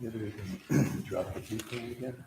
Maybe we can drop the people again.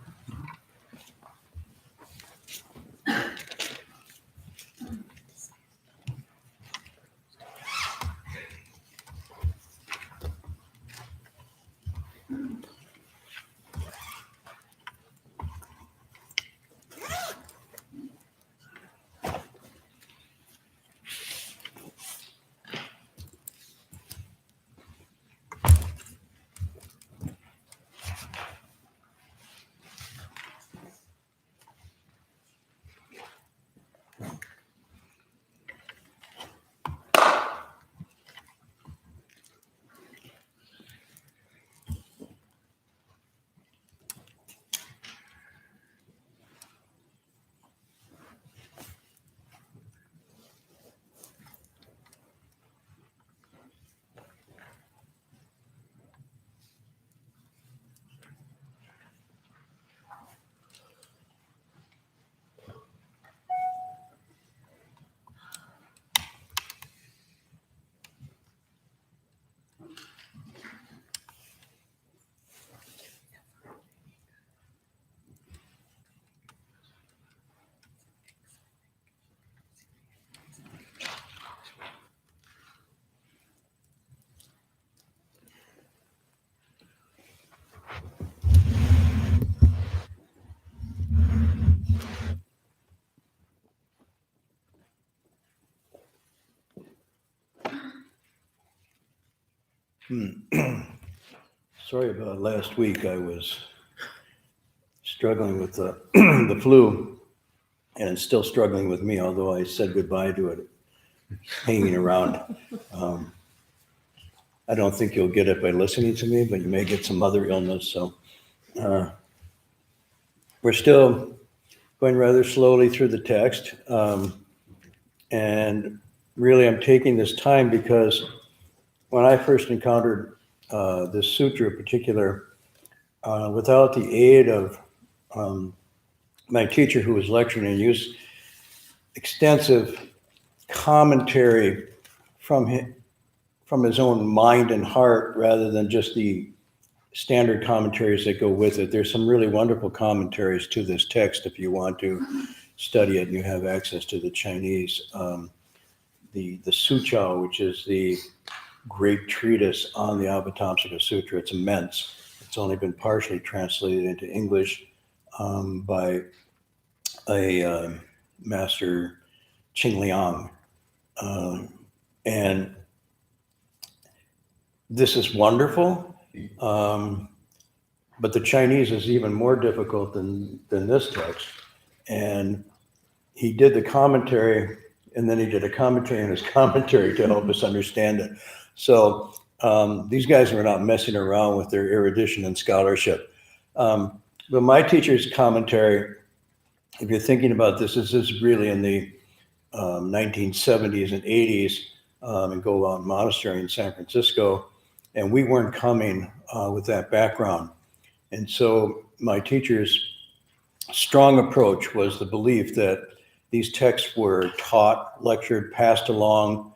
Sorry about last week. I was struggling with the, the flu, and it's still struggling with me, although I said goodbye to it, hanging around. I don't think you'll get it by listening to me, but you may get some other illness. So we're still going rather slowly through the text. And really, I'm taking this time because when I first encountered this sutra in particular, without the aid of my teacher who was lecturing, and used extensive commentary from his own mind and heart rather than just the standard commentaries that go with it. There's some really wonderful commentaries to this text if you want to study it and you have access to the Chinese. The Suchao, which is the great treatise on the Avamtasaka Sutra. It's immense. It's only been partially translated into English by a master Qing Liang. And this is wonderful, but the Chinese is even more difficult than this text. And he did the commentary, and then he did a commentary on his commentary to help us understand it. So these guys were not messing around with their erudition and scholarship. But my teacher's commentary, if you're thinking about this is really in the 1970s and 80s in Go Out Monastery in San Francisco. And we weren't coming with that background. And so my teacher's strong approach was the belief that these texts were taught, lectured, passed along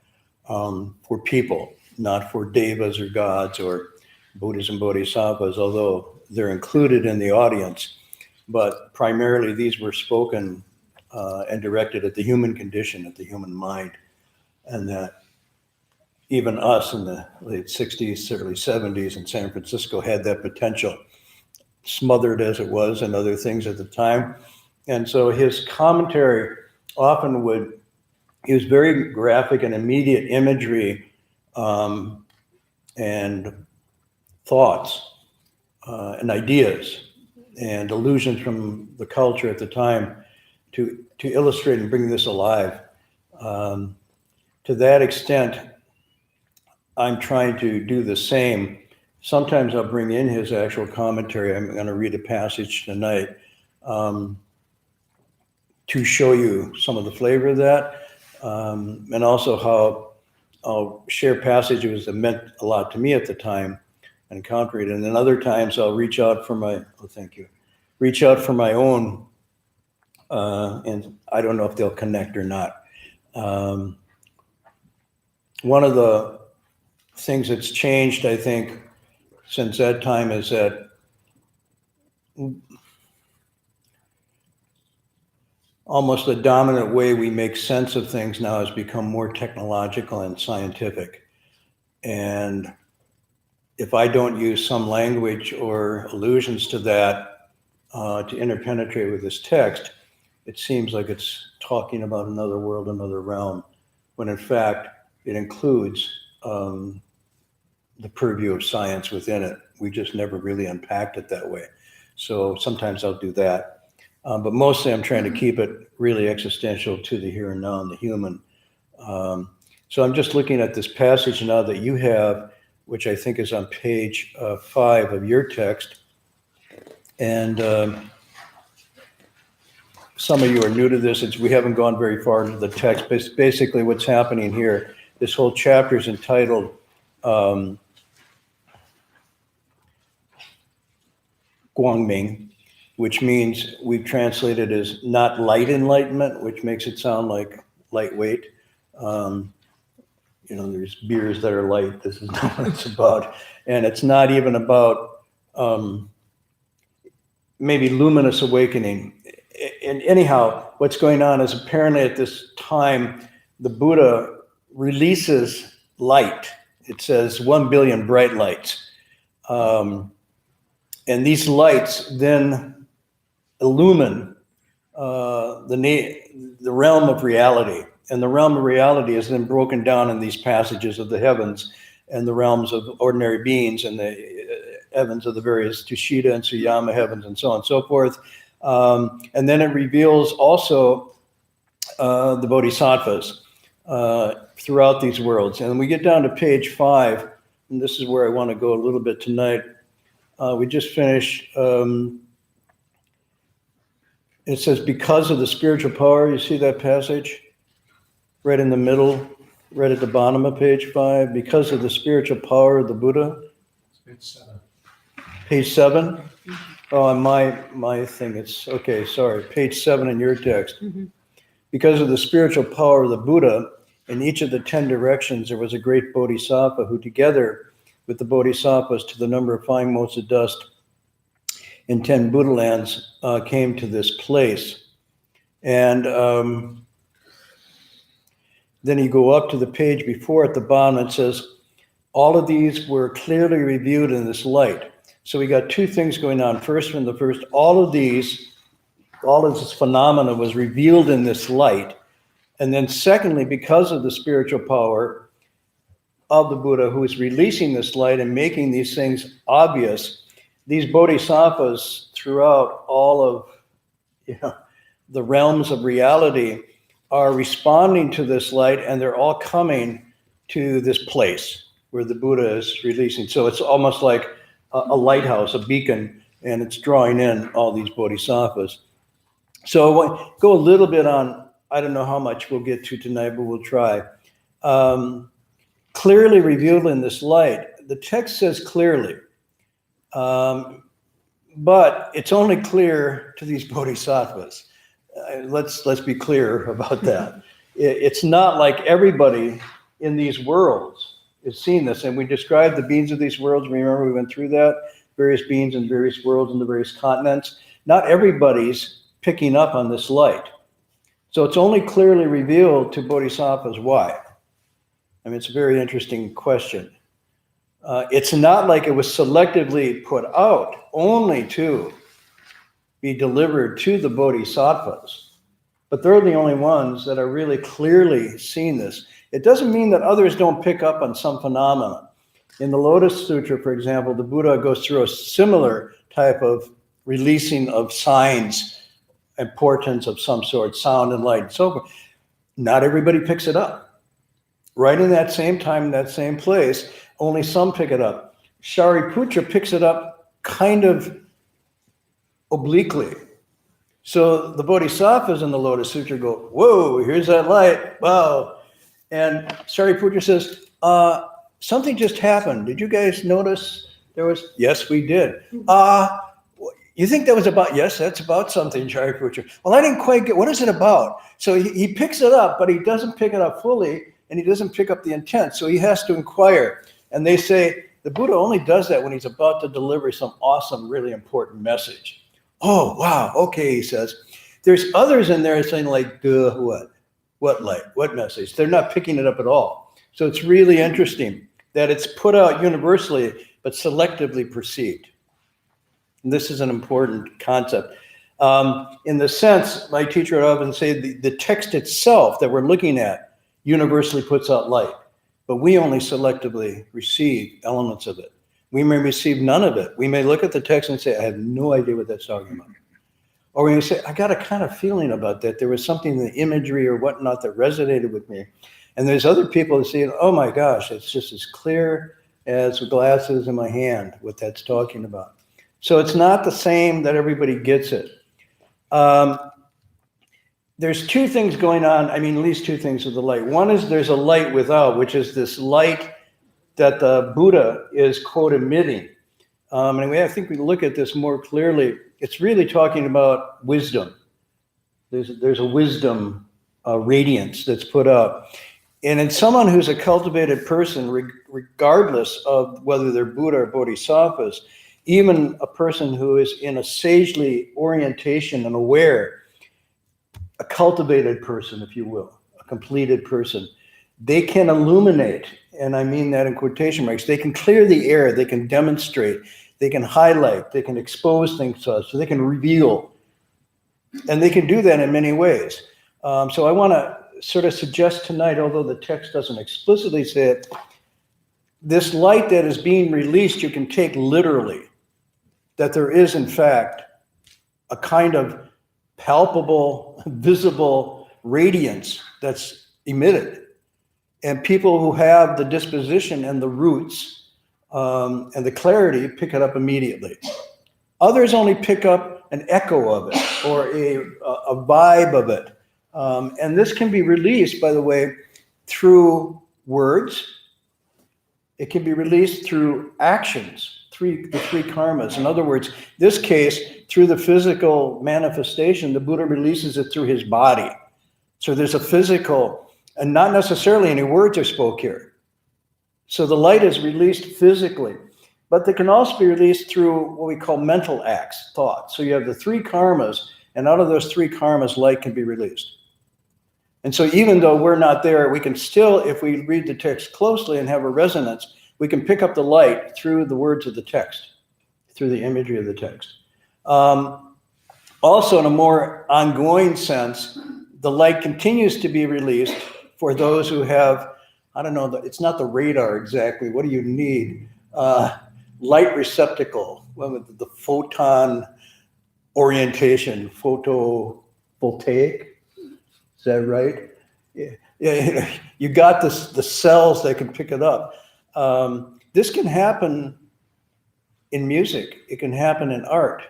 for people, not for devas or gods or Buddhas and Bodhisattvas, although they're included in the audience. But primarily these were spoken and directed at the human condition, at the human mind. And that even us in the late 60s, early 70s in San Francisco had that potential, smothered as it was and other things at the time. And so his commentary often would use very graphic and immediate imagery and thoughts and ideas and allusions from the culture at the time to illustrate and bring this alive. To that extent, I'm trying to do the same. Sometimes I'll bring in his actual commentary. I'm going to read a passage tonight to show you some of the flavor of that, and also how I'll share passages that meant a lot to me at the time and encounter it. And then other times I'll reach out for my, reach out for my own, and I don't know if they'll connect or not. One of the things that's changed, I think, since that time is that almost the dominant way we make sense of things now has become more technological and scientific. And if I don't use some language or allusions to that to interpenetrate with this text, it seems like it's talking about another world, another realm, when in fact it includes the purview of science within it. We just never really unpacked it that way. So sometimes I'll do that. But mostly I'm trying to keep it really existential to the here and now and the human. So I'm just looking at this passage now that you have, which I think is on page 5 of your text. And some of you are new to this. We haven't gone very far into the text. But basically what's happening here, this whole chapter is entitled Guangming, which means we've translated as not light enlightenment, which makes it sound like lightweight. There's beers that are light. This is not what it's about. And it's not even about maybe luminous awakening. And anyhow, what's going on is apparently at this time, the Buddha releases light. It says 1 billion bright lights. And these lights then illumine the realm of reality. And the realm of reality is then broken down in these passages of the heavens and the realms of ordinary beings and the heavens of the various Tushita and Suyama heavens and so on and so forth. And then it reveals also the bodhisattvas throughout these worlds. And we get down to page 5, and this is where I want to go a little bit tonight. We just finished. It says, because of the spiritual power, you see that passage? Right in the middle, right at the bottom of page 5, because of the spiritual power of the Buddha. Page 7. Page 7? Oh, on my thing, it's, okay, sorry, page 7 in your text. Mm-hmm. Because of the spiritual power of the Buddha, in each of the 10 directions, there was a great bodhisattva who together with the bodhisattvas to the number of fine motes of dust in 10 Buddha lands came to this place. And then you go up to the page before at the bottom, it says, all of these were clearly reviewed in this light. So we got two things going on. First, all of this phenomena was revealed in this light. And then secondly, because of the spiritual power of the Buddha who is releasing this light and making these things obvious, these bodhisattvas throughout all of the realms of reality are responding to this light, and they're all coming to this place where the Buddha is releasing. So it's almost like a lighthouse, a beacon, and it's drawing in all these bodhisattvas. So we'll go a little bit on, I don't know how much we'll get to tonight, but we'll try. Clearly revealed in this light. The text says clearly, but it's only clear to these bodhisattvas. Let's be clear about that. It's not like everybody in these worlds is seeing this. And we described the beings of these worlds. Remember, we went through that, various beings in various worlds in the various continents. Not everybody's picking up on this light. So it's only clearly revealed to bodhisattvas. Why? I mean, it's a very interesting question. It's not like it was selectively put out only to be delivered to the bodhisattvas, but they're the only ones that are really clearly seeing this. It doesn't mean that others don't pick up on some phenomena. In the Lotus Sutra, for example, the Buddha goes through a similar type of releasing of signs and portents of some sort, sound and light and so forth. Not everybody picks it up. Right in that same time, in that same place, only some pick it up. Shariputra picks it up kind of obliquely. So the bodhisattvas in the Lotus Sutra go, whoa, here's that light, wow. And Shariputra says, something just happened. Did you guys notice there was? Yes, we did. You think that was about? Yes, that's about something, Shariputra. Well, I didn't quite get, what is it about? So he picks it up, but he doesn't pick it up fully, and he doesn't pick up the intent. So he has to inquire. And they say, the Buddha only does that when he's about to deliver some awesome, really important message. Oh, wow. Okay, he says. There's others in there saying like, duh, what? What light? What message? They're not picking it up at all. So it's really interesting that it's put out universally, but selectively perceived. And this is an important concept. In the sense, my teacher would often say the text itself that we're looking at universally puts out light, but we only selectively receive elements of it. We may receive none of it. We may look at the text and say, I have no idea what that's talking about. Or we may say, I got a kind of feeling about that. There was something in the imagery or whatnot that resonated with me. And there's other people that say, oh my gosh, it's just as clear as glasses in my hand, what that's talking about. So it's not the same that everybody gets it. There's two things going on. I mean, at least two things with the light. One is there's a light without, which is this light that the Buddha is, quote, emitting. And I think we look at this more clearly. It's really talking about wisdom. There's a wisdom radiance that's put out. And in someone who's a cultivated person, regardless of whether they're Buddha or Bodhisattvas, even a person who is in a sagely orientation and aware, a cultivated person, if you will, a completed person, they can illuminate, and I mean that in quotation marks, they can clear the air, they can demonstrate, they can highlight, they can expose things to us, so they can reveal. And they can do that in many ways. So I want to sort of suggest tonight, although the text doesn't explicitly say it, this light that is being released, you can take literally, that there is, in fact, a kind of palpable, visible radiance that's emitted. And people who have the disposition and the roots and the clarity pick it up immediately. Others only pick up an echo of it or a vibe of it. And this can be released, by the way, through words. It can be released through actions, the three karmas. In other words, this case, through the physical manifestation, the Buddha releases it through his body. So there's a physical, and not necessarily any words are spoke here. So the light is released physically, but they can also be released through what we call mental acts, thoughts. So you have the three karmas, and out of those three karmas, light can be released. And so even though we're not there, we can still, if we read the text closely and have a resonance, we can pick up the light through the words of the text, through the imagery of the text. Also, in a more ongoing sense, the light continues to be released for those who have, I don't know, it's not the radar exactly. What do you need? Light receptacle, the photon orientation, photovoltaic. Is that right? Yeah. You got the cells that can pick it up. This can happen in music. It can happen in art.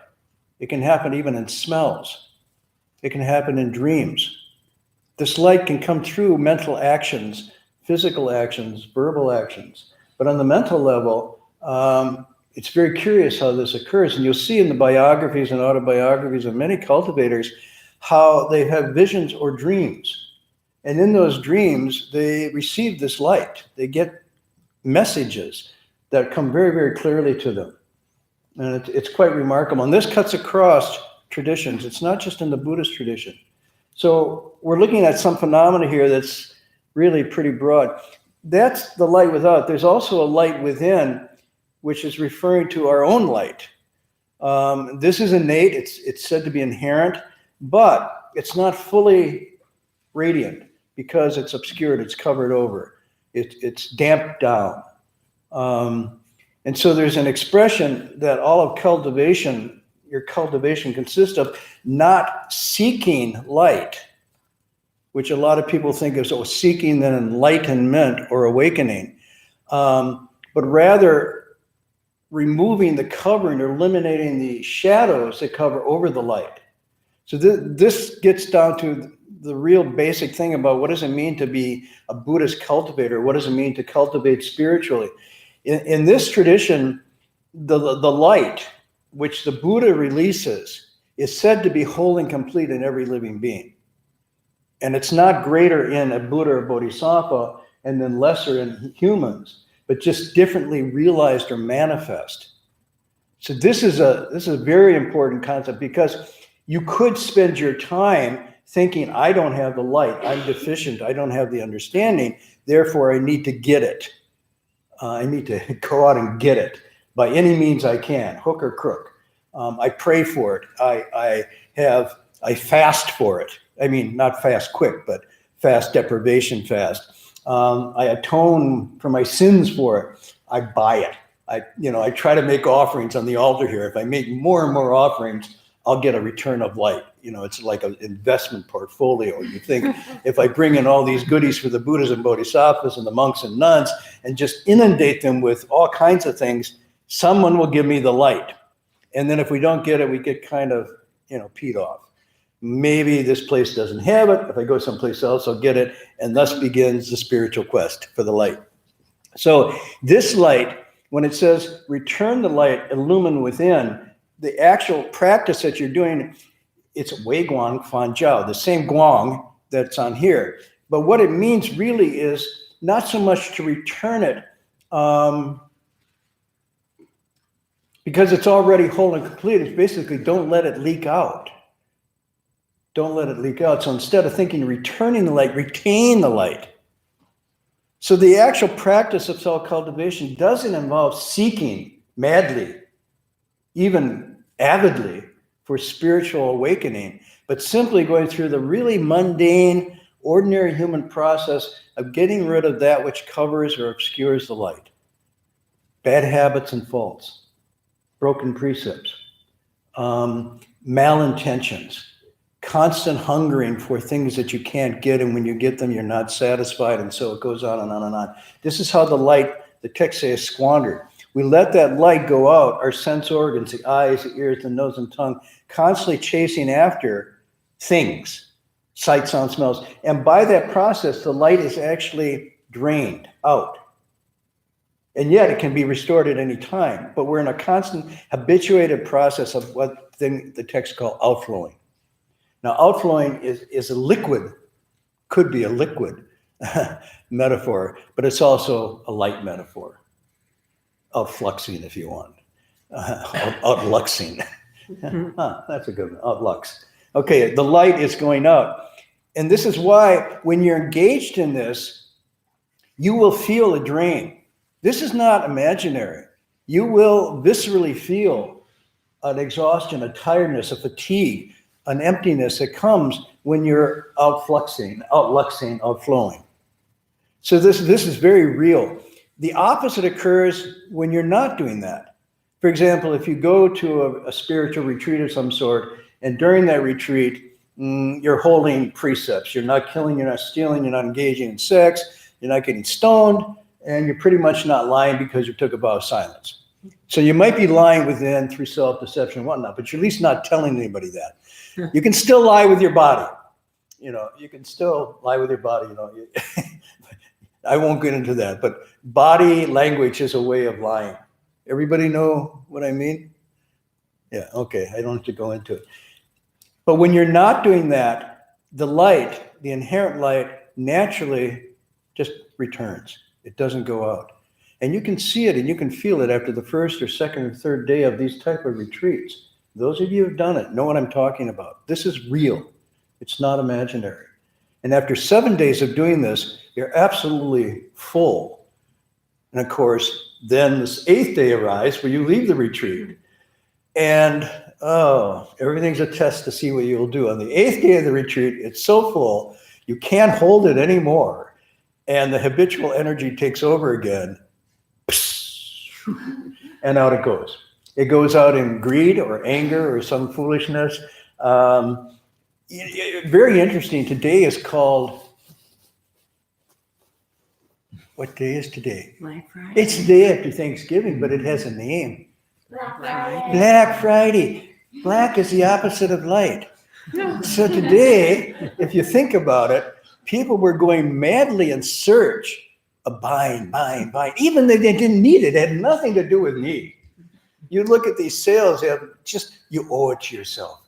It can happen even in smells. It can happen in dreams. This light can come through mental actions, physical actions, verbal actions. But on the mental level, it's very curious how this occurs. And you'll see in the biographies and autobiographies of many cultivators how they have visions or dreams. And in those dreams, they receive this light. They get messages that come very, very clearly to them. And it's quite remarkable. And this cuts across traditions. It's not just in the Buddhist tradition. So we're looking at some phenomena here that's really pretty broad. That's the light without. There's also a light within, which is referring to our own light. This is innate. It's said to be inherent, but it's not fully radiant because it's obscured. It's covered over. It's damped down. And so there's an expression that all of cultivation, your cultivation consists of not seeking light, which a lot of people think of seeking an enlightenment or awakening, but rather removing the covering or eliminating the shadows that cover over the light. So this gets down to the real basic thing about what does it mean to be a Buddhist cultivator? What does it mean to cultivate spiritually? In this tradition, the light which the Buddha releases is said to be whole and complete in every living being. And it's not greater in a Buddha or Bodhisattva and then lesser in humans, but just differently realized or manifest. So this is a very important concept, because you could spend your time thinking, I don't have the light, I'm deficient, I don't have the understanding, therefore I need to get it. I need to go out and get it by any means I can, hook or crook. I pray for it. I fast for it. I mean, not fast quick, but fast deprivation fast. I atone for my sins for it. I buy it. I try to make offerings on the altar here. If I make more and more offerings, I'll get a return of light. It's like an investment portfolio. You think, if I bring in all these goodies for the Buddhas and Bodhisattvas and the monks and nuns and just inundate them with all kinds of things, someone will give me the light. And then if we don't get it, we get kind of, peed off. Maybe this place doesn't have it. If I go someplace else, I'll get it. And thus begins the spiritual quest for the light. So this light, when it says, return the light, illumine within, the actual practice that you're doing, it's Wei Guang Fan Jiao, the same Guang that's on here. But what it means really is not so much to return it, because it's already whole and complete. It's basically, don't let it leak out. Don't let it leak out. So instead of thinking returning the light, retain the light. So the actual practice of self-cultivation doesn't involve seeking madly, even avidly, for spiritual awakening, but simply going through the really mundane, ordinary human process of getting rid of that which covers or obscures the light. Bad habits and faults, broken precepts, malintentions, constant hungering for things that you can't get, and when you get them, you're not satisfied, and so it goes on and on and on. This is how the light, the text says, is squandered. We let that light go out, our sense organs, the eyes, the ears, the nose, and tongue, constantly chasing after things, sight, sound, smells. And by that process, the light is actually drained out. And yet it can be restored at any time. But we're in a constant habituated process of what the text call outflowing. Now, outflowing is a liquid, could be a liquid metaphor, but it's also a light metaphor. Outfluxing, if you want. Outluxing. That's a good one. Outlux. Okay, the light is going out. And this is why when you're engaged in this, you will feel a drain. This is not imaginary. You will viscerally feel an exhaustion, a tiredness, a fatigue, an emptiness that comes when you're outfluxing, outflowing. So this is very real. The opposite occurs when you're not doing that. For example, if you go to a spiritual retreat of some sort, and during that retreat, you're holding precepts. You're not killing, you're not stealing, you're not engaging in sex, you're not getting stoned, and you're pretty much not lying because you took a vow of silence. So you might be lying within through self-deception and whatnot, but you're at least not telling anybody that. You can still lie with your body. You can still lie with your body. I won't get into that, but body language is a way of lying. Everybody know what I mean? Yeah, okay, I don't have to go into it. But when you're not doing that, the light, the inherent light, naturally just returns. It doesn't go out. And you can see it and you can feel it after the first or second or third day of these type of retreats. Those of you who have done it know what I'm talking about. This is real. It's not imaginary. And after 7 days of doing this, you're absolutely full. And of course, then this 8th day arrives where you leave the retreat. And everything's a test to see what you'll do. On the 8th day of the retreat, it's so full, you can't hold it anymore. And the habitual energy takes over again. And out it goes. It goes out in greed or anger or some foolishness. Very interesting. Today is called, what day is today? Black Friday. It's the day after Thanksgiving, but it has a name. Black Friday. Black Friday. Black is the opposite of light. So today, if you think about it, people were going madly in search of buying. Even though they didn't need it. It had nothing to do with need. You look at these sales, you owe it to yourself.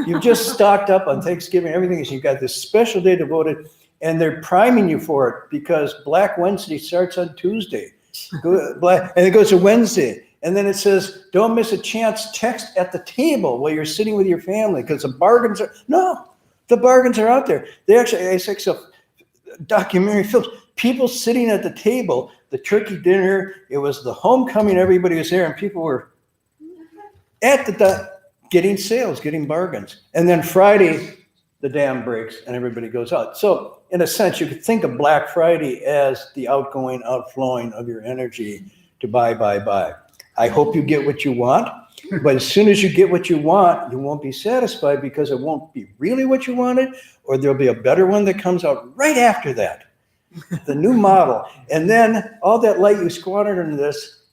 You've just stocked up on Thanksgiving, everything is, you've got this special day devoted, and they're priming you for it because Black Wednesday starts on Tuesday. And it goes to Wednesday, And then it says, don't miss a chance text at the table while you're sitting with your family because the bargains are out there. They actually, it's like a documentary films, people sitting at the table, the turkey dinner, it was the homecoming, everybody was there, and people were at the getting sales, getting bargains. And then Friday, the dam breaks and everybody goes out. So in a sense, you could think of Black Friday as the outgoing, outflowing of your energy to buy. I hope you get what you want, but as soon as you get what you want, you won't be satisfied because it won't be really what you wanted, or there'll be a better one that comes out right after that, the new model. And then all that light you squandered into this,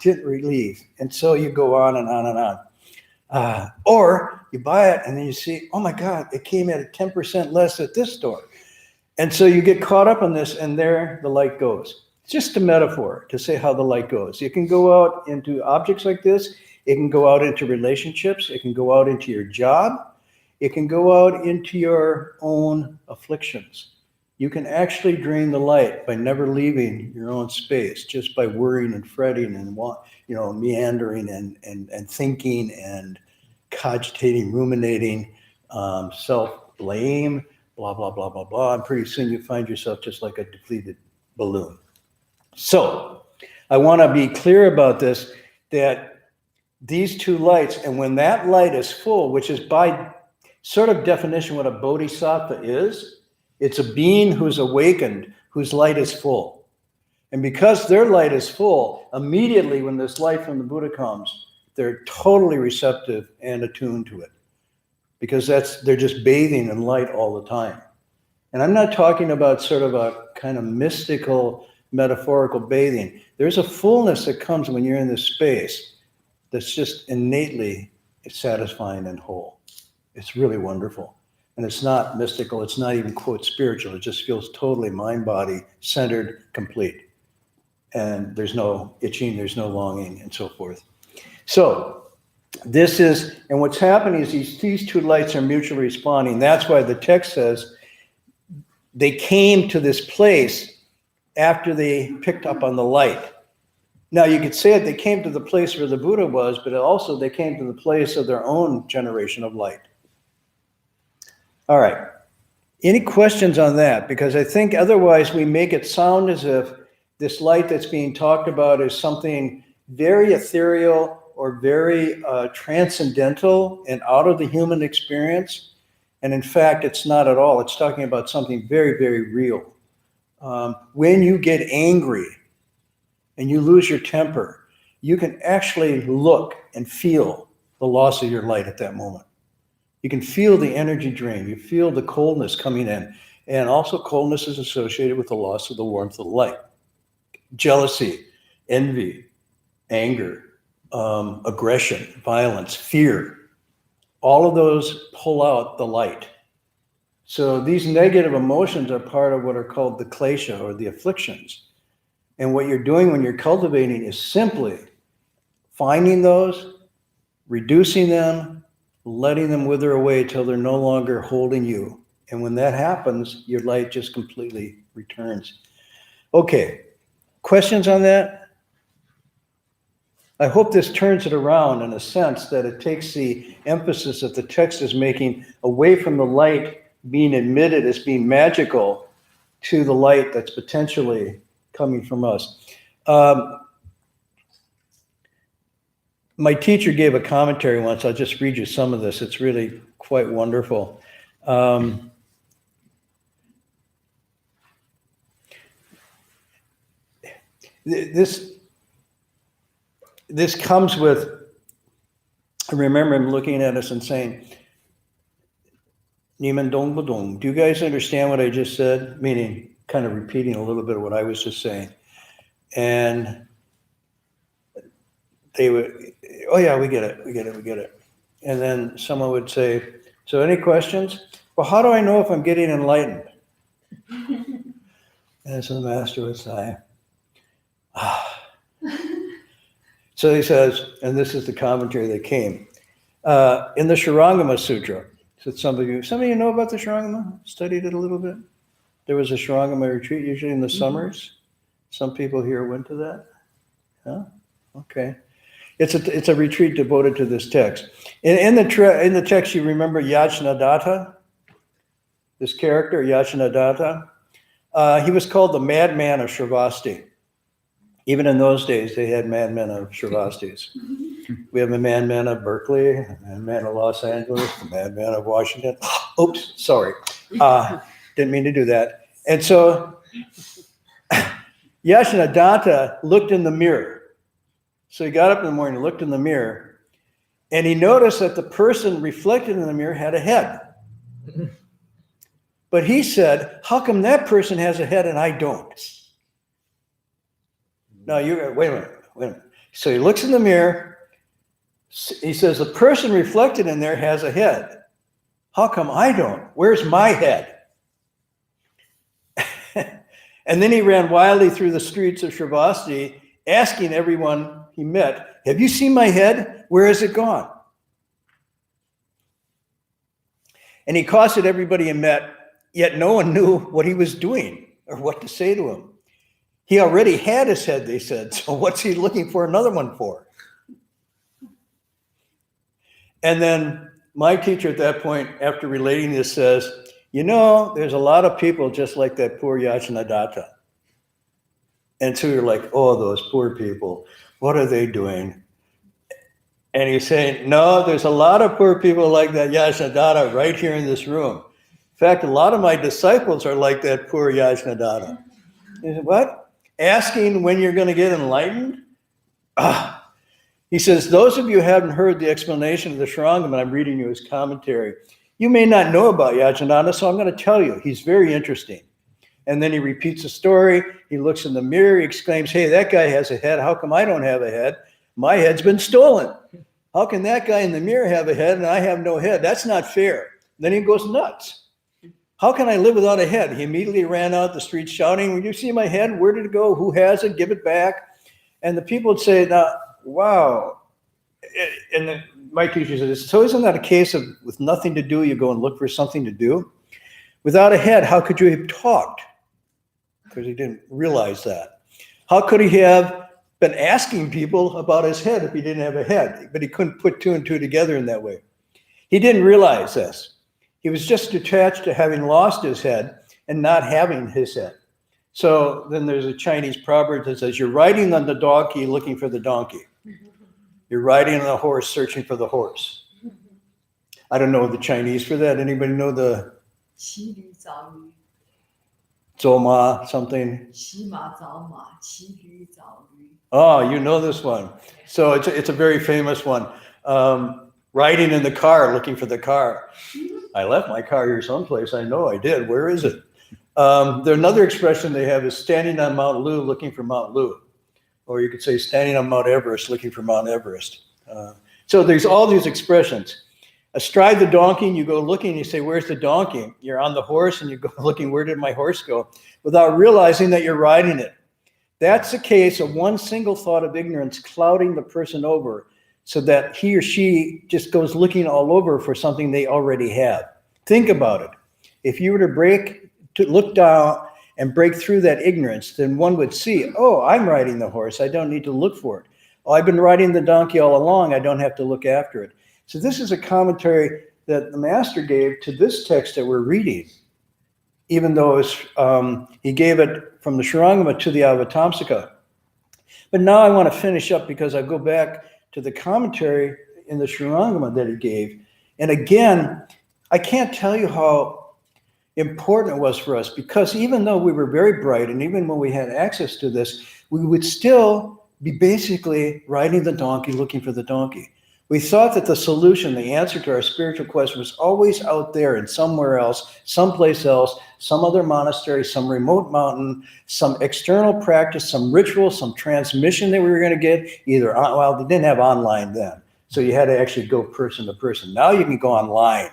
didn't relieve. And so you go on and on and on. Or you buy it and then you see, oh my God, it came at 10% less at this store. And so you get caught up on this and there the light goes. It's just a metaphor to say how the light goes. It can go out into objects like this. It can go out into relationships. It can go out into your job. It can go out into your own afflictions. You can actually drain the light by never leaving your own space, just by worrying and fretting and meandering and thinking and cogitating, ruminating, self-blame, blah, blah, blah, blah, blah. And pretty soon you find yourself just like a depleted balloon. So I want to be clear about this, that these two lights, and when that light is full, which is by sort of definition what a bodhisattva is, it's a being who's awakened, whose light is full. And because their light is full, immediately when this light from the Buddha comes, they're totally receptive and attuned to it. Because they're just bathing in light all the time. And I'm not talking about sort of a kind of mystical, metaphorical bathing. There's a fullness that comes when you're in this space that's just innately satisfying and whole. It's really wonderful. And it's not mystical. It's not even, quote, spiritual. It just feels totally mind-body centered, complete. And there's no itching, there's no longing, and so forth. So this is, and what's happening is these two lights are mutually responding. That's why the text says they came to this place after they picked up on the light. Now you could say that they came to the place where the Buddha was, but also they came to the place of their own generation of light. All right. Any questions on that? Because I think otherwise we make it sound as if this light that's being talked about is something very ethereal or very transcendental and out of the human experience. And in fact, it's not at all. It's talking about something very, very real. When you get angry and you lose your temper, you can actually look and feel the loss of your light at that moment. You can feel the energy drain. You feel the coldness coming in. And also coldness is associated with the loss of the warmth of the light. Jealousy, envy, anger, aggression, violence, fear, all of those pull out the light. So these negative emotions are part of what are called the klesha, or the afflictions. And what you're doing when you're cultivating is simply finding those, reducing them, letting them wither away till they're no longer holding you. And when that happens, your light just completely returns. Okay, questions on that? I hope this turns it around in a sense that it takes the emphasis that the text is making away from the light being admitted as being magical to the light that's potentially coming from us. My teacher gave a commentary once. I'll just read you some of this. It's really quite wonderful. This comes with, I remember him looking at us and saying, Niman dong badong. Do you guys understand what I just said? Meaning kind of repeating a little bit of what I was just saying. And they would, oh yeah, we get it. And then someone would say, so any questions? Well, how do I know if I'm getting enlightened? And so the master would say, So he says, and this is the commentary that came, in the Shurangama Sutra. So some of you know about the Shurangama? Studied it a little bit? There was a Shurangama retreat usually in the summers. Some people here went to that. Yeah? Okay. It's a retreat devoted to this text. In the text, you remember Yajnadatta, this character, Yajnadatta. He was called the madman of Shravasti. Even in those days, they had madmen of Shravastis. We have a madman of Berkeley, a madman of Los Angeles, a madman of Washington. Oops, sorry. Didn't mean to do that. And so Yajnadatta looked in the mirror. So he got up in the morning, looked in the mirror, and he noticed that the person reflected in the mirror had a head. But he said, how come that person has a head and I don't? No, wait a minute. So he looks in the mirror. He says, the person reflected in there has a head. How come I don't? Where's my head? And then he ran wildly through the streets of Shravasti, asking everyone he met, have you seen my head? Where has it gone? And he accosted everybody he met, yet no one knew what he was doing or what to say to him. He already had his head, they said, so what's he looking for another one for? And then my teacher at that point, after relating this, says, you know, there's a lot of people just like that poor Yajnadatta. And so you're like, oh, those poor people, what are they doing? And he's saying, no, there's a lot of poor people like that Yajnadatta right here in this room. In fact, a lot of my disciples are like that poor Yajnadatta. He said, what? Asking when you're going to get enlightened? He says, those of you who haven't heard the explanation of the Shurangama, I'm reading you his commentary, you may not know about Yajnadatta, so I'm going to tell you. He's very interesting. And then he repeats the story. He looks in the mirror. He exclaims, hey, that guy has a head. How come I don't have a head? My head's been stolen. How can that guy in the mirror have a head and I have no head? That's not fair. Then he goes nuts. How can I live without a head? He immediately ran out the street shouting, will you see my head? Where did it go? Who has it? Give it back. And the people would say, now, wow. And my teacher said, so isn't that a case of with nothing to do, you go and look for something to do? Without a head, how could you have talked? Because he didn't realize that. How could he have been asking people about his head if he didn't have a head? But he couldn't put two and two together in that way. He didn't realize this. He was just attached to having lost his head and not having his head. So then there's a Chinese proverb that says, you're riding on the donkey looking for the donkey. You're riding on a horse searching for the horse. I don't know the Chinese for that. Anybody know the Zoma something? Oh, you know this one. So it's a very famous one. Riding in the car looking for the car. I left my car here someplace. I know I did. Where is it? Another expression they have is standing on Mount Lu looking for Mount Lu. Or you could say standing on Mount Everest looking for Mount Everest. So there's all these expressions. Astride the donkey, and you go looking, and you say, where's the donkey? You're on the horse, and you go looking, where did my horse go? Without realizing that you're riding it. That's the case of one single thought of ignorance clouding the person over so that he or she just goes looking all over for something they already have. Think about it. If you were to look down and break through that ignorance, then one would see, oh, I'm riding the horse. I don't need to look for it. Oh, I've been riding the donkey all along. I don't have to look after it. So this is a commentary that the master gave to this text that we're reading, even though he gave it from the Shurangama to the Avatamsaka. But now I want to finish up because I go back to the commentary in the Shurangama that he gave. And again, I can't tell you how important it was for us, because even though we were very bright and even when we had access to this, we would still be basically riding the donkey, looking for the donkey. We thought that the solution, the answer to our spiritual quest was always out there and somewhere else, someplace else, some other monastery, some remote mountain, some external practice, some ritual, some transmission that we were going to get either on, well, they didn't have online then. So you had to actually go person to person. Now you can go online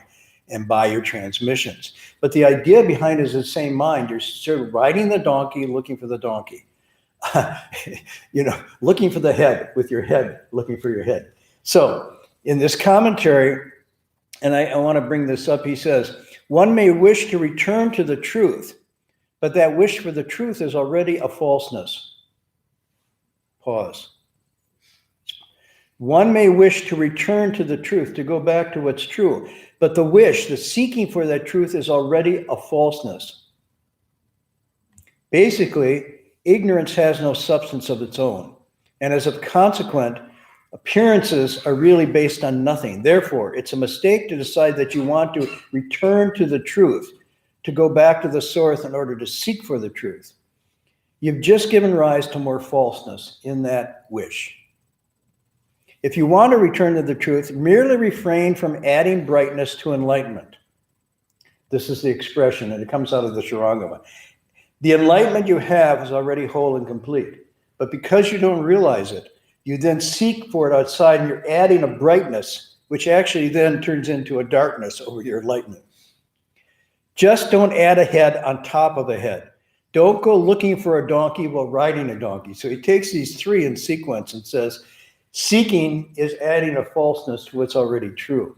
and buy your transmissions. But the idea behind it is the same mind. You're sort of riding the donkey, looking for the donkey. Looking for the head with your head, looking for your head. So in this commentary, and I want to bring this up, he says, one may wish to return to the truth, but that wish for the truth is already a falseness. Pause. One may wish to return to the truth, to go back to what's true, but the wish, the seeking for that truth is already a falseness. Basically, ignorance has no substance of its own, and as a consequence, appearances are really based on nothing. Therefore, it's a mistake to decide that you want to return to the truth, to go back to the source in order to seek for the truth. You've just given rise to more falseness in that wish. If you want to return to the truth, merely refrain from adding brightness to enlightenment. This is the expression, and it comes out of the Shurangama. The enlightenment you have is already whole and complete, but because you don't realize it, you then seek for it outside, and you're adding a brightness, which actually then turns into a darkness over your enlightenment. Just don't add a head on top of a head. Don't go looking for a donkey while riding a donkey. So he takes these three in sequence and says, seeking is adding a falseness to what's already true.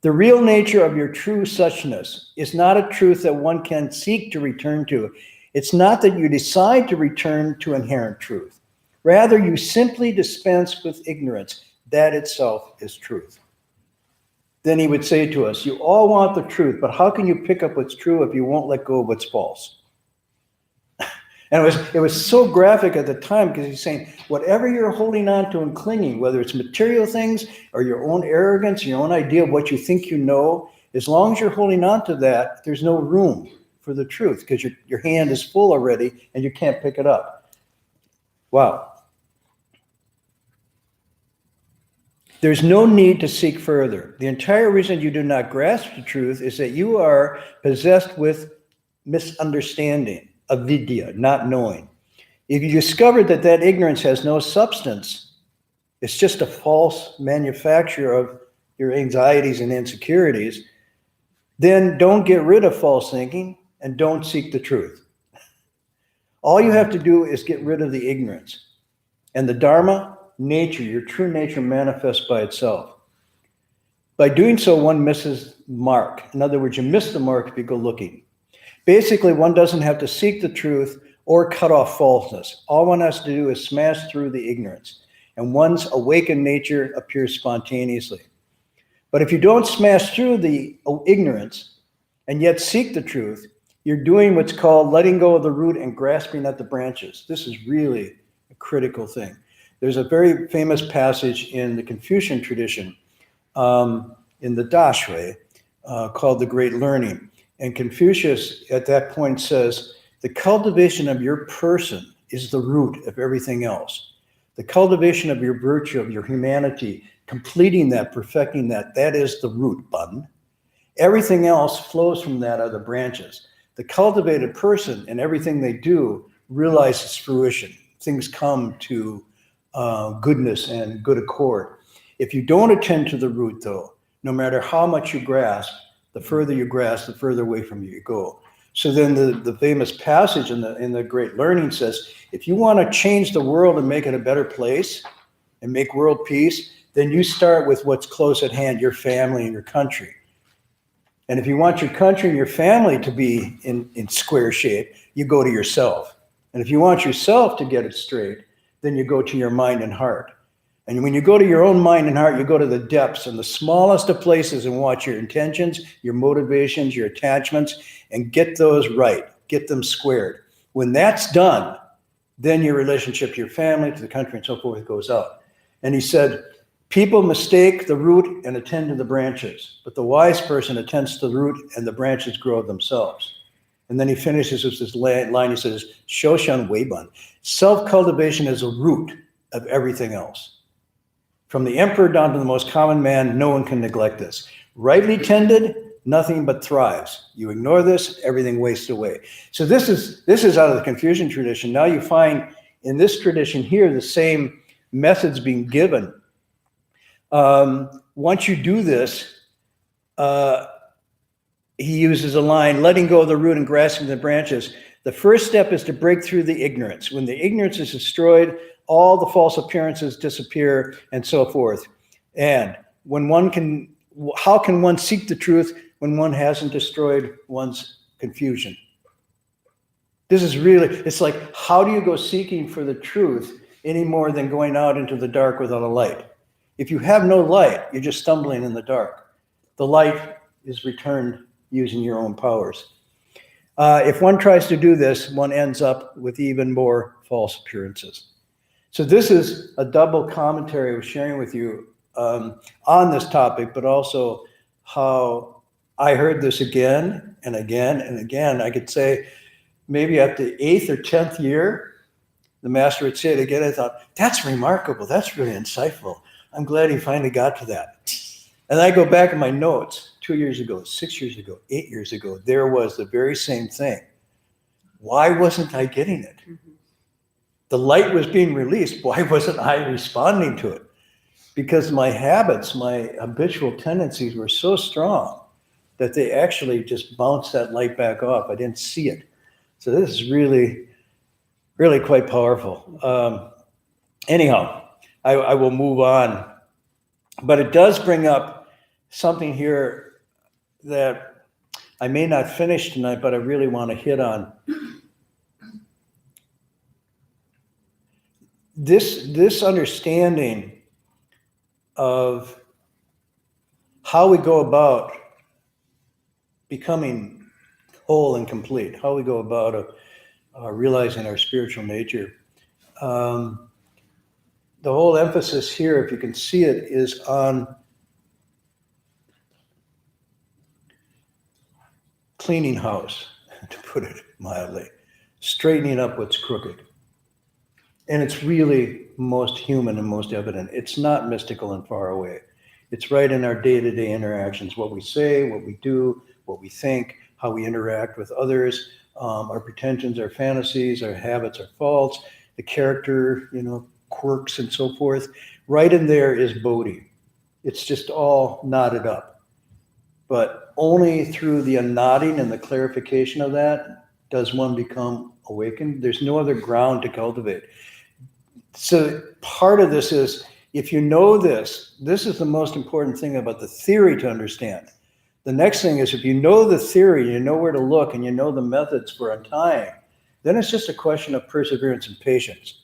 The real nature of your true suchness is not a truth that one can seek to return to. It's not that you decide to return to inherent truth. Rather, you simply dispense with ignorance. That itself is truth. Then he would say to us, you all want the truth, but how can you pick up what's true if you won't let go of what's false? And it was so graphic at the time, because he's saying, whatever you're holding on to and clinging, whether it's material things or your own arrogance, your own idea of what you think you know, as long as you're holding on to that, there's no room for the truth, because your hand is full already and you can't pick it up. Wow. There's no need to seek further. The entire reason you do not grasp the truth is that you are possessed with misunderstanding, avidya, not knowing. If you discover that that ignorance has no substance, it's just a false manufacture of your anxieties and insecurities, then don't get rid of false thinking and don't seek the truth. All you have to do is get rid of the ignorance. And the Dharma, nature, your true nature manifests by itself. By doing so, one misses mark. In other words, you miss the mark if you go looking. Basically, one doesn't have to seek the truth or cut off falseness. All one has to do is smash through the ignorance, and one's awakened nature appears spontaneously. But if you don't smash through the ignorance and yet seek the truth, you're doing what's called letting go of the root and grasping at the branches. This is really a critical thing. There's a very famous passage in the Confucian tradition, in the Dashui, called The Great Learning. And Confucius at that point says, the cultivation of your person is the root of everything else. The cultivation of your virtue, of your humanity, completing that, perfecting that, that is the root, bun. Everything else flows from that are the branches. The cultivated person and everything they do realizes fruition. Things come to goodness and good accord. If you don't attend to the root, though, no matter how much you grasp, the further you grasp, the further away from you go. So then the famous passage in the Great Learning says, if you want to change the world and make it a better place and make world peace, then you start with what's close at hand, your family and your country. And if you want your country and your family to be in square shape, you go to yourself. And if you want yourself to get it straight, then you go to your mind and heart. And when you go to your own mind and heart, you go to the depths and the smallest of places and watch your intentions, your motivations, your attachments, and get those right, get them squared. When that's done, then your relationship to your family, to the country, and so forth goes out. And he said, people mistake the root and attend to the branches, but the wise person attends to the root and the branches grow themselves. And then he finishes with this line, he says, Shoshan Weiban, self-cultivation is a root of everything else. From the emperor down to the most common man, no one can neglect this. Rightly tended, nothing but thrives. You ignore this, everything wastes away. So this is out of the Confucian tradition. Now you find in this tradition here the same methods being given. Once you do this, he uses a line, letting go of the root and grasping the branches. The first step is to break through the ignorance. When the ignorance is destroyed, all the false appearances disappear and so forth. And how can one seek the truth when one hasn't destroyed one's confusion? This is really, it's like, how do you go seeking for the truth any more than going out into the dark without a light? If you have no light, you're just stumbling in the dark. The light is returned using your own powers. If one tries to do this, one ends up with even more false appearances. So this is a double commentary I was sharing with you on this topic, but also how I heard this again and again and again. I could say maybe at the 8th or 10th year, the master would say it again. I thought, that's remarkable. That's really insightful. I'm glad he finally got to that. And I go back in my notes 2 years ago, 6 years ago, 8 years ago, there was the very same thing. Why wasn't I getting it? Mm-hmm. The light was being released. Why wasn't I responding to it? Because my habits, my habitual tendencies were so strong that they actually just bounced that light back off. I didn't see it. So this is really, really quite powerful. Anyhow, I will move on. But it does bring up something here that I may not finish tonight, but I really want to hit on. This understanding of how we go about becoming whole and complete, how we go about realizing our spiritual nature. The whole emphasis here, if you can see it, is on cleaning house, to put it mildly, straightening up what's crooked. And it's really most human and most evident. It's not mystical and far away. It's right in our day-to-day interactions, what we say, what we do, what we think, how we interact with others, our pretensions, our fantasies, our habits, our faults, the character, quirks and so forth. Right in there is Bodhi. It's just all knotted up. But only through the unknotting and the clarification of that does one become awakened. There's no other ground to cultivate. So part of this is, if you know this is the most important thing about the theory to understand. The next thing is, if you know the theory, you know where to look, and you know the methods for untying, then it's just a question of perseverance and patience.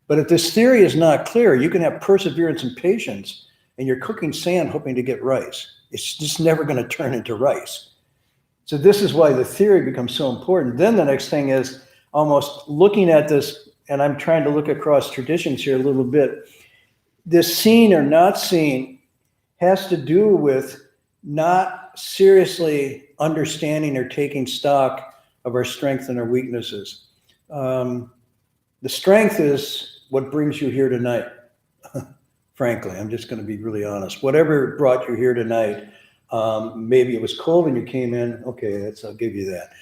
But if this theory is not clear, you can have perseverance and patience, and you're cooking sand hoping to get rice. It's just never going to turn into rice. So this is why the theory becomes so important. Then the next thing is almost looking at this, and I'm trying to look across traditions here a little bit. This seen or not seen has to do with not seriously understanding or taking stock of our strengths and our weaknesses. The strength is what brings you here tonight. Frankly, I'm just going to be really honest. Whatever brought you here tonight, maybe it was cold when you came in. Okay, I'll give you that.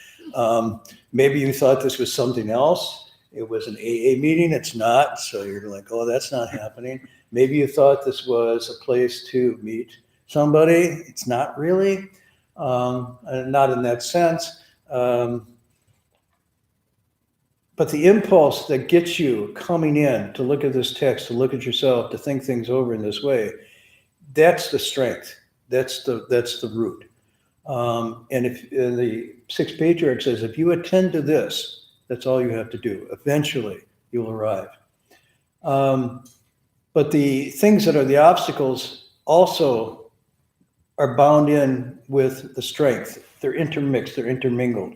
Maybe you thought this was something else. It was an AA meeting. It's not. So you're like, oh, that's not happening. Maybe you thought this was a place to meet somebody. It's not really. Not in that sense. But the impulse that gets you coming in to look at this text, to look at yourself, to think things over in this way, that's the strength. That's the root. And if the Sixth Patriarch says, if you attend to this, that's all you have to do. Eventually, you'll arrive. But the things that are the obstacles also are bound in with the strength. They're intermixed, they're intermingled.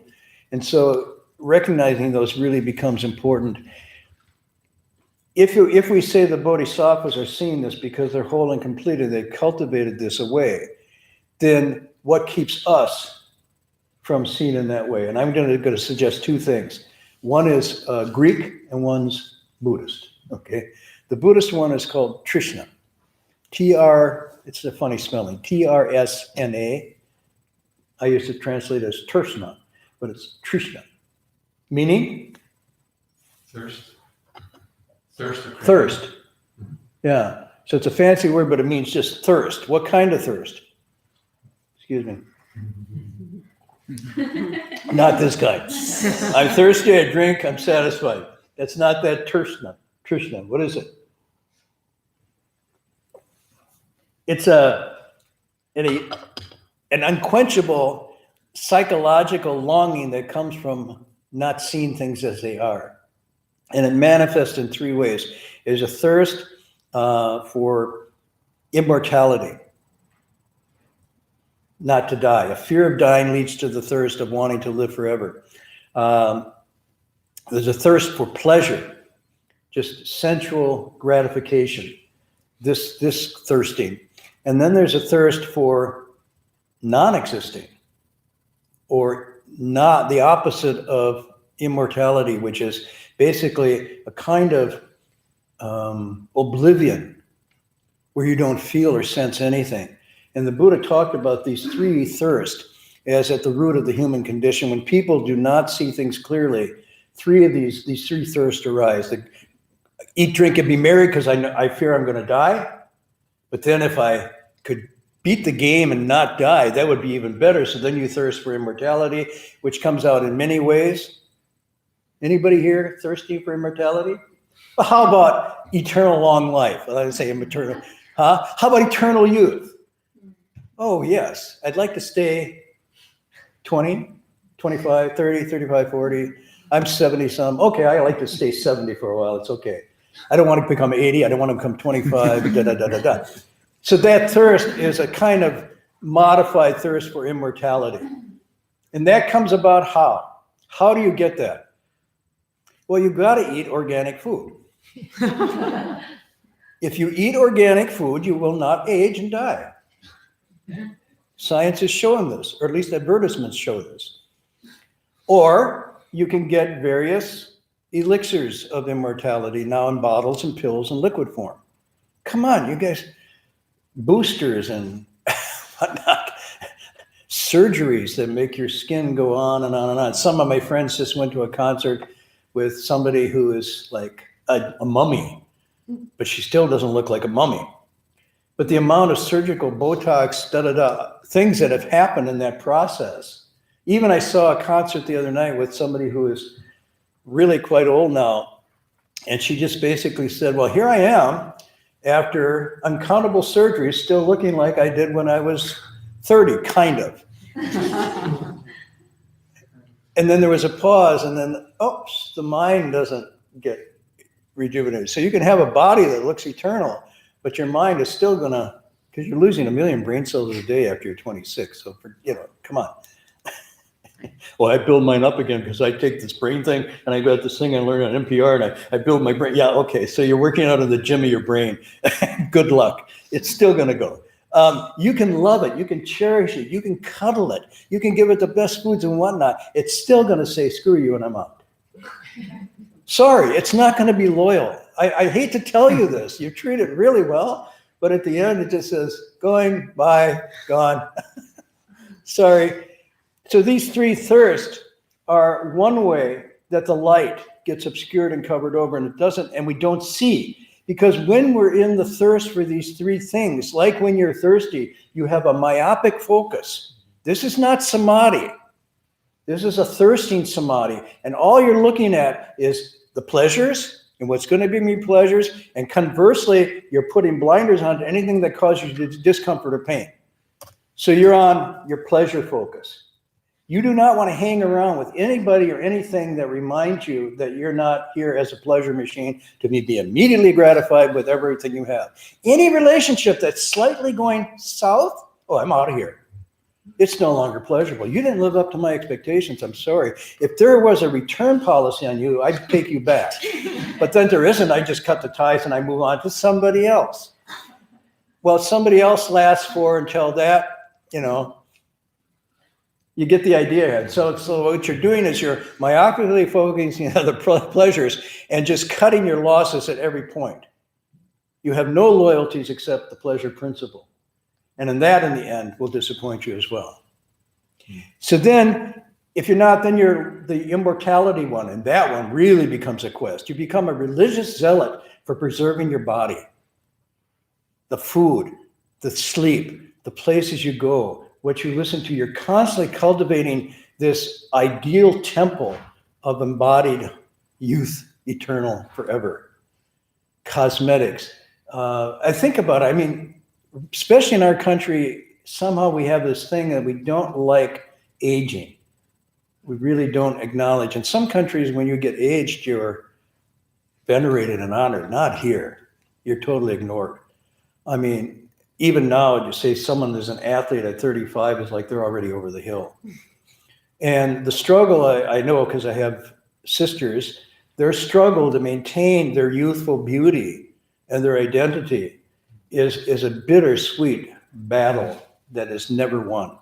And so recognizing those really becomes important. If we say the bodhisattvas are seeing this because they're whole and complete and they've cultivated this away, then what keeps us from seeing in that way? And I'm going to suggest two things. One is Greek and one's Buddhist. Okay, the Buddhist one is called Trishna. It's a funny spelling. Trsna. I used to translate it as Tersna, but it's Trishna. Meaning? Thirst. Thirst. Yeah. So it's a fancy word, but it means just thirst. What kind of thirst? Excuse me. Not this kind. I'm thirsty, I drink, I'm satisfied. That's not that Trishna. Trishna, what is it? It's an unquenchable psychological longing that comes from not seeing things as they are. And it manifests in three ways. There's a thirst for immortality, not to die. A fear of dying leads to the thirst of wanting to live forever. There's a thirst for pleasure, just sensual gratification, this thirsting. And then there's a thirst for non-existing, or not the opposite of immortality, which is basically a kind of oblivion where you don't feel or sense anything. And the Buddha talked about these three thirsts as at the root of the human condition. When people do not see things clearly, these three thirsts arise. Eat, drink, and be merry because I fear I'm going to die. But then if I could beat the game and not die, that would be even better. So then you thirst for immortality, which comes out in many ways. Anybody here thirsty for immortality? Well, how about eternal long life? Well, I didn't say eternal. Huh? How about eternal youth? Oh, yes. I'd like to stay 20, 25, 30, 35, 40. I'm 70 some. Okay, I like to stay 70 for a while. It's okay. I don't want to become 80. I don't want to become 25. Da, da, da, da, da. So that thirst is a kind of modified thirst for immortality. And that comes about how? How do you get that? Well, you've got to eat organic food. If you eat organic food, you will not age and die. Science is showing this, or at least advertisements show this. Or you can get various elixirs of immortality now in bottles and pills and liquid form. Come on, you guys, boosters and whatnot, surgeries that make your skin go on and on and on. Some of my friends just went to a concert with somebody who is like a mummy, but she still doesn't look like a mummy. But the amount of surgical Botox, things that have happened in that process. Even I saw a concert the other night with somebody who is really quite old now. And she just basically said, well, here I am after uncountable surgeries, still looking like I did when I was 30, kind of. And then there was a pause, and then, oops, the mind doesn't get rejuvenated. So you can have a body that looks eternal, but your mind is still gonna, because you're losing 1 million brain cells a day after you're 26. So, come on. Well, I build mine up again because I take this brain thing and I got this thing I learned on NPR and I build my brain. Yeah, okay. So you're working out in the gym of your brain. Good luck. It's still going to go. You can love it. You can cherish it. You can cuddle it. You can give it the best foods and whatnot. It's still going to say, screw you and I'm out. Sorry, it's not going to be loyal. I hate to tell you this. You treat it really well, but at the end it just says, going, bye, gone. Sorry. So these three thirsts are one way that the light gets obscured and covered over, and it doesn't, and we don't see. Because when we're in the thirst for these three things, like when you're thirsty, you have a myopic focus. This is not samadhi. This is a thirsting samadhi. And all you're looking at is the pleasures and what's going to bring me pleasures. And conversely, you're putting blinders on to anything that causes you discomfort or pain. So you're on your pleasure focus. You do not want to hang around with anybody or anything that reminds you that you're not here as a pleasure machine to be immediately gratified with everything you have. Any relationship that's slightly going south, oh, I'm out of here. It's no longer pleasurable. You didn't live up to my expectations. I'm sorry. If there was a return policy on you, I'd take you back. But then there isn't. I just cut the ties and I move on to somebody else. Well, somebody else lasts for until that, you get the idea. So what you're doing is you're myopically focusing on the pleasures and just cutting your losses at every point. You have no loyalties except the pleasure principle. And in the end, will disappoint you as well. So then, if you're not, then you're the immortality one, and that one really becomes a quest. You become a religious zealot for preserving your body. The food, the sleep, the places you go, what you listen to, you're constantly cultivating this ideal temple of embodied youth, eternal, forever. Cosmetics. I think about it, especially in our country, somehow we have this thing that we don't like aging. We really don't acknowledge. In some countries, when you get aged, you're venerated and honored. Not here. You're totally ignored. even now, you say someone is an athlete at 35 is like they're already over the hill. And the struggle, I know because I have sisters, their struggle to maintain their youthful beauty and their identity is a bittersweet battle that is never won.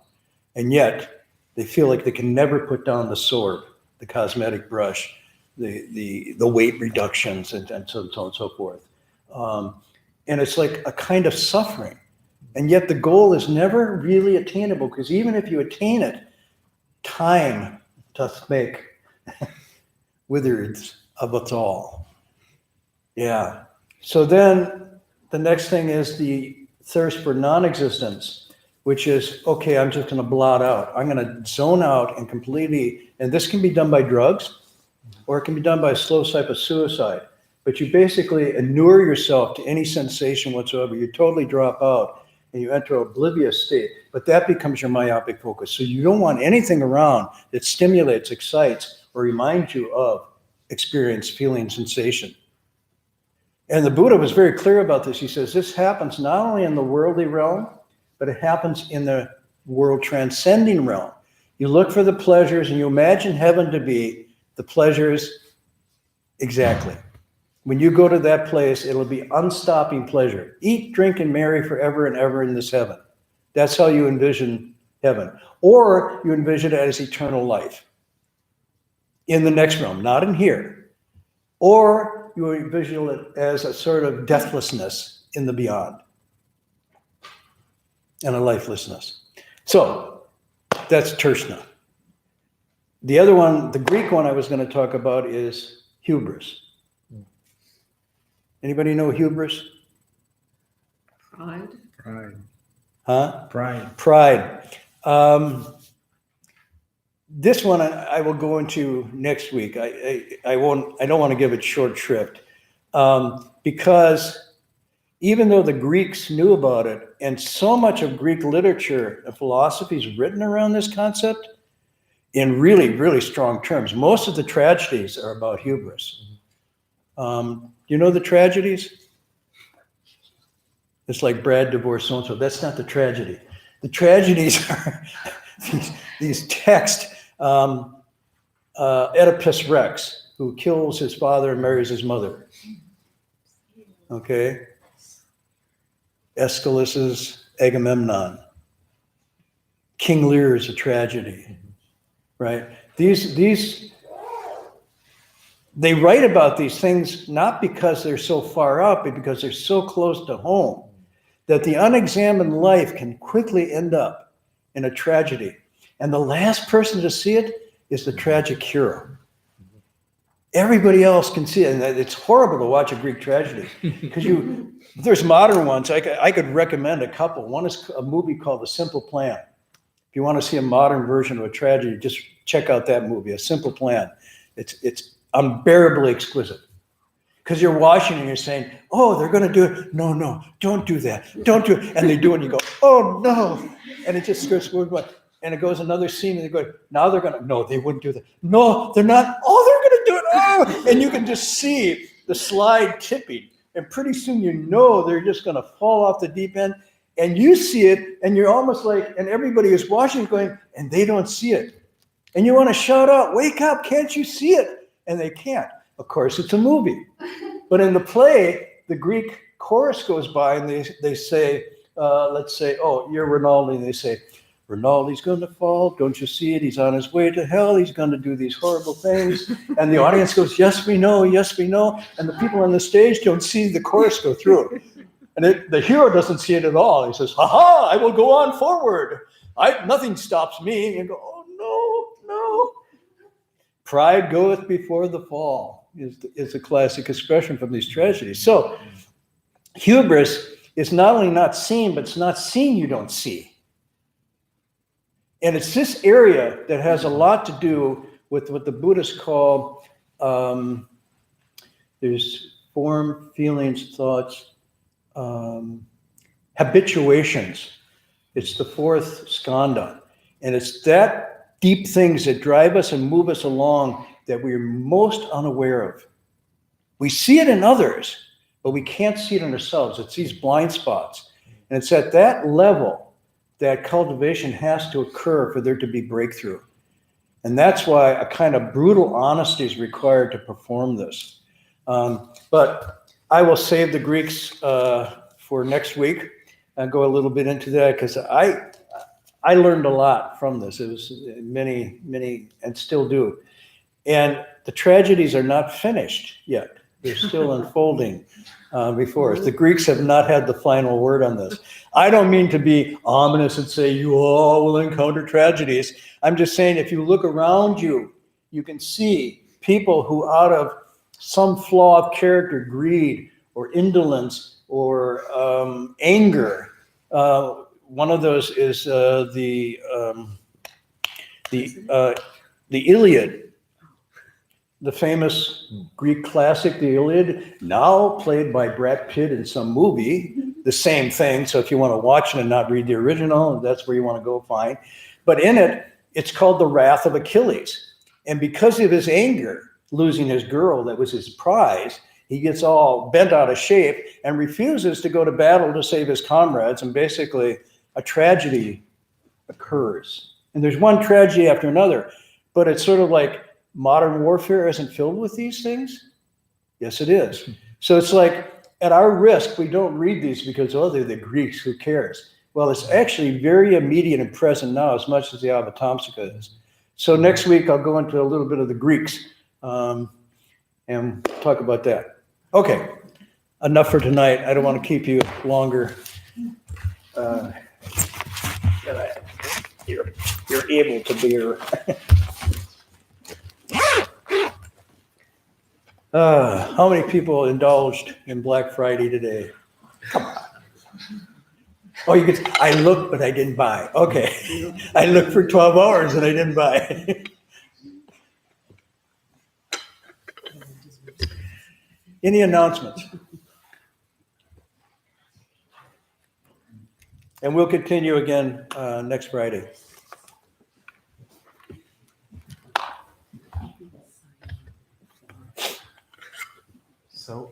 And yet they feel like they can never put down the sword, the cosmetic brush, the weight reductions and so on and so forth. And it's like a kind of suffering. And yet the goal is never really attainable, because even if you attain it, time doth make withers of us all. Yeah. So then the next thing is the thirst for non-existence, which is, okay, I'm just going to blot out. I'm going to zone out and completely, and this can be done by drugs, or it can be done by a slow type of suicide. But you basically inure yourself to any sensation whatsoever. You totally drop out and you enter an oblivious state. But that becomes your myopic focus. So you don't want anything around that stimulates, excites, or reminds you of experience, feeling, sensation. And the Buddha was very clear about this. He says this happens not only in the worldly realm, but it happens in the world transcending realm. You look for the pleasures and you imagine heaven to be the pleasures exactly. When you go to that place, it'll be unstopping pleasure. Eat, drink, and marry forever and ever in this heaven. That's how you envision heaven. Or you envision it as eternal life in the next realm, not in here. Or you envision it as a sort of deathlessness in the beyond and a lifelessness. So that's Trishna. The other one, the Greek one I was going to talk about is hubris. Anybody know hubris? Pride. Pride. Huh? Pride. Pride. This one I will go into next week. I won't. I don't want to give it short shrift because even though the Greeks knew about it, and so much of Greek literature and philosophy is written around this concept in really, really strong terms. Most of the tragedies are about hubris. You know the tragedies? It's like Brad divorced so-and-so. That's not the tragedy. The tragedies are these texts. Oedipus Rex, who kills his father and marries his mother. Okay? Aeschylus's Agamemnon. King Lear is a tragedy. Right? They write about these things not because they're so far up, but because they're so close to home that the unexamined life can quickly end up in a tragedy. And the last person to see it is the tragic hero. Everybody else can see it. And it's horrible to watch a Greek tragedy because there's modern ones. I could recommend a couple. One is a movie called The Simple Plan. If you want to see a modern version of a tragedy, just check out that movie, A Simple Plan. It's unbearably exquisite. Because you're watching and you're saying, oh, they're going to do it. No, don't do that. Don't do it. And they do it and you go, oh, no. And it just goes, and it goes another scene and they go, now they're going to, no, they wouldn't do that. No, they're not. Oh, they're going to do it. Oh. And you can just see the slide tipping. And pretty soon you know they're just going to fall off the deep end. And you see it and you're almost like, and everybody is watching going, and they don't see it. And you want to shout out, wake up, can't you see it? And they can't. Of course, it's a movie. But in the play, the Greek chorus goes by and they say, let's say, oh, you're Rinaldi. And they say, Rinaldi's going to fall. Don't you see it? He's on his way to hell. He's going to do these horrible things. And the audience goes, yes, we know. Yes, we know. And the people on the stage don't see the chorus go through. And the hero doesn't see it at all. He says, ha, I will go on forward. Nothing stops me. And you go, oh, no. Pride goeth before the fall is a classic expression from these tragedies. So hubris is not only not seen, but it's not seen you don't see. And it's this area that has a lot to do with what the Buddhists call, there's form, feelings, thoughts, habituations. It's the fourth skandha. And it's that deep things that drive us and move us along that we're most unaware of. We see it in others, but we can't see it in ourselves. It's these blind spots. And it's at that level that cultivation has to occur for there to be breakthrough. And that's why a kind of brutal honesty is required to perform this. But I will save the Greeks for next week and go a little bit into that, because I learned a lot from this. It was many, and still do. And the tragedies are not finished yet. They're still unfolding before us. The Greeks have not had the final word on this. I don't mean to be ominous and say you all will encounter tragedies. I'm just saying, if you look around you, you can see people who, out of some flaw of character, greed or indolence or anger, one of those is the Iliad. The famous Greek classic, the Iliad, now played by Brad Pitt in some movie, the same thing. So if you want to watch it and not read the original, that's where you want to go find. But in it, it's called The Wrath of Achilles. And because of his anger, losing his girl that was his prize, he gets all bent out of shape and refuses to go to battle to save his comrades. And basically, a tragedy occurs. And there's one tragedy after another, but it's sort of like, modern warfare isn't filled with these things? Yes, it is. So it's like, at our risk, we don't read these because, oh, they're the Greeks, who cares? Well, it's actually very immediate and present now, as much as the Avatamsaka is. So next week, I'll go into a little bit of the Greeks and talk about that. Okay, enough for tonight. I don't want to keep you longer. You're able to bear. How many people indulged in Black Friday today? Come on. Oh, you could. I looked, but I didn't buy. Okay, I looked for 12 hours and I didn't buy. Any announcements? And we'll continue again next Friday. So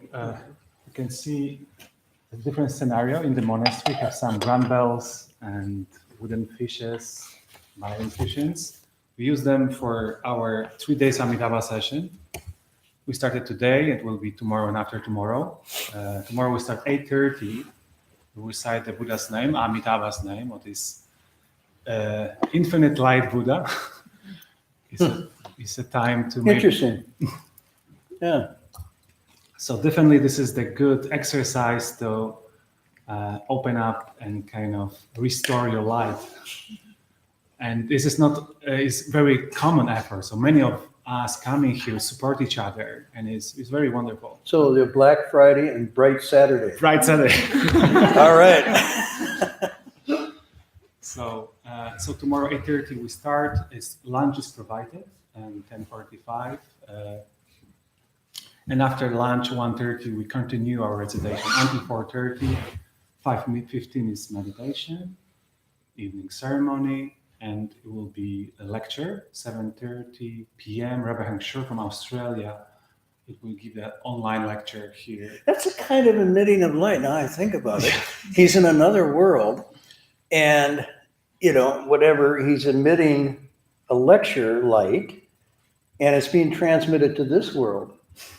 you can see a different scenario in the monastery. We have some drum bells and wooden fishes, marine fishes. We use them for our 3 days Amitabha session. We started today. It will be tomorrow and after tomorrow. Tomorrow we start 8:30. We recite the Buddha's name, Amitabha's name, what is infinite light Buddha. It's a time to make... Interesting. Yeah. So definitely this is the good exercise to open up and kind of restore your life. And this is not, it's very common effort. So many of us coming here support each other, and it's very wonderful. So the Black Friday and Bright Saturday. Bright Saturday. All right. So tomorrow 8:30 we start. Lunch is provided, and 10:45. And after lunch, 1:30, we continue our recitation until 4:30. 5:15 is meditation, evening ceremony, and it will be a lecture, 7:30 p.m. Monk Heng Sure from Australia. It will give an online lecture here. That's a kind of emitting of light. Now I think about it. He's in another world, and, whatever, he's emitting a lecture light, and it's being transmitted to this world.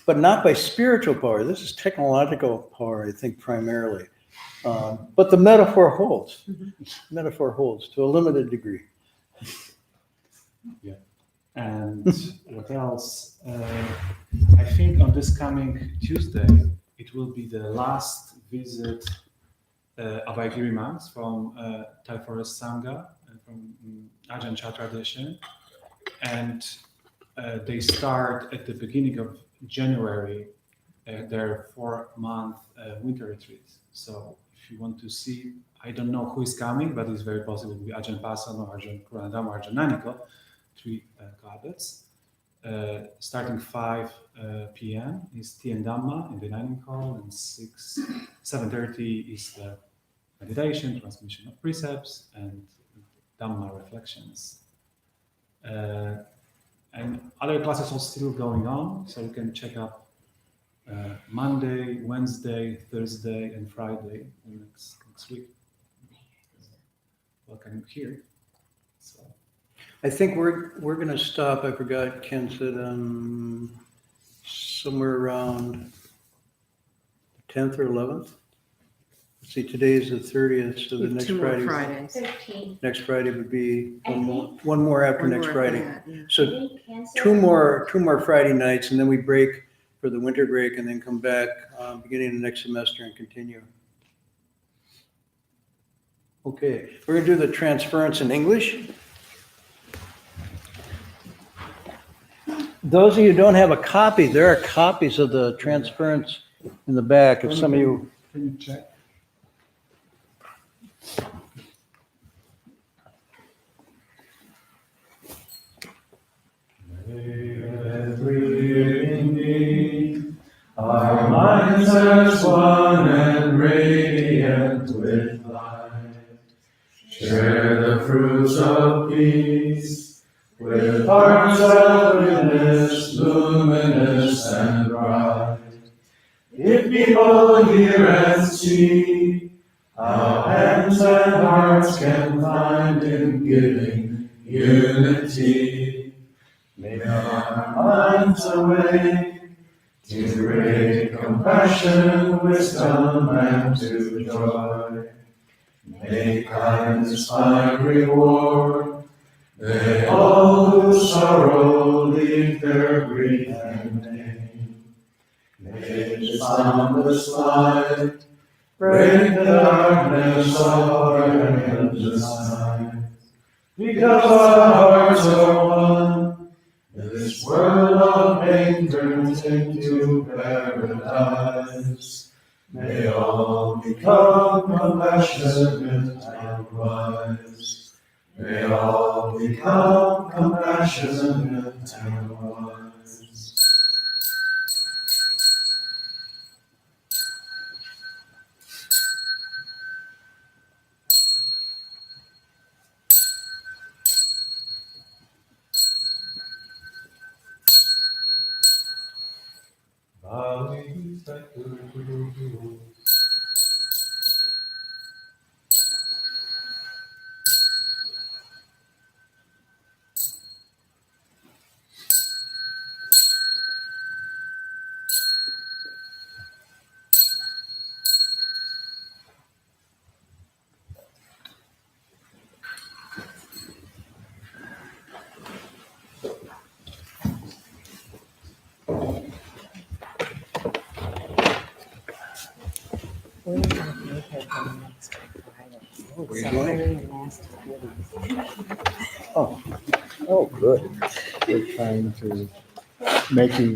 But not by spiritual power. This is technological power, I think, primarily. But the metaphor holds. Metaphor holds to a limited degree. Yeah. And what else? I think on this coming Tuesday, it will be the last visit of Aigiri monks from Thai Forest Sangha, from Ajahn Chah tradition. And they start at the beginning of January their 4-month winter retreat. So if you want to see, I don't know who is coming, but it's very possible to be Ajahn Pasan or Ajahn Kuranadam or Ajahn Naniko, 3 Kabbats. Starting 5 p.m. is Tea and Dhamma in the dining hall, and 7:30 is the meditation, transmission of precepts, and Dhamma reflections. And other classes are still going on, so you can check out Monday, Wednesday, Thursday, and Friday next week. welcome here. So I think we're gonna stop, I forgot, Ken said, somewhere around 10th or 11th. Let's see, today is the 30th, so the next Two more Friday. Fridays. 13. Next Friday would be I one more after One next more after Friday. that, yeah. So two more Friday nights, and then we break for the winter break, and then come back beginning of the next semester and continue. Okay, we're gonna do the transference in English. Those of you who don't have a copy, there are copies of the transference in the back. If some of you, can you check? Our minds as one and radiant with light, share the fruits of peace, with hearts of goodness, luminous and bright. If people hear and see how hands and hearts can find in giving unity, may our minds awake to great compassion, wisdom, and to joy. May kindness find reward. May all who sorrow leave their grief and pain. May the soundless light break the darkness of our endless night. Because our hearts are one, this world of pain turns into paradise. May all become compassionate and wise. May all become compassionate and wise. We're not gonna make it on next Friday. Where you So going? we're in last Friday. oh, good. We're trying to make you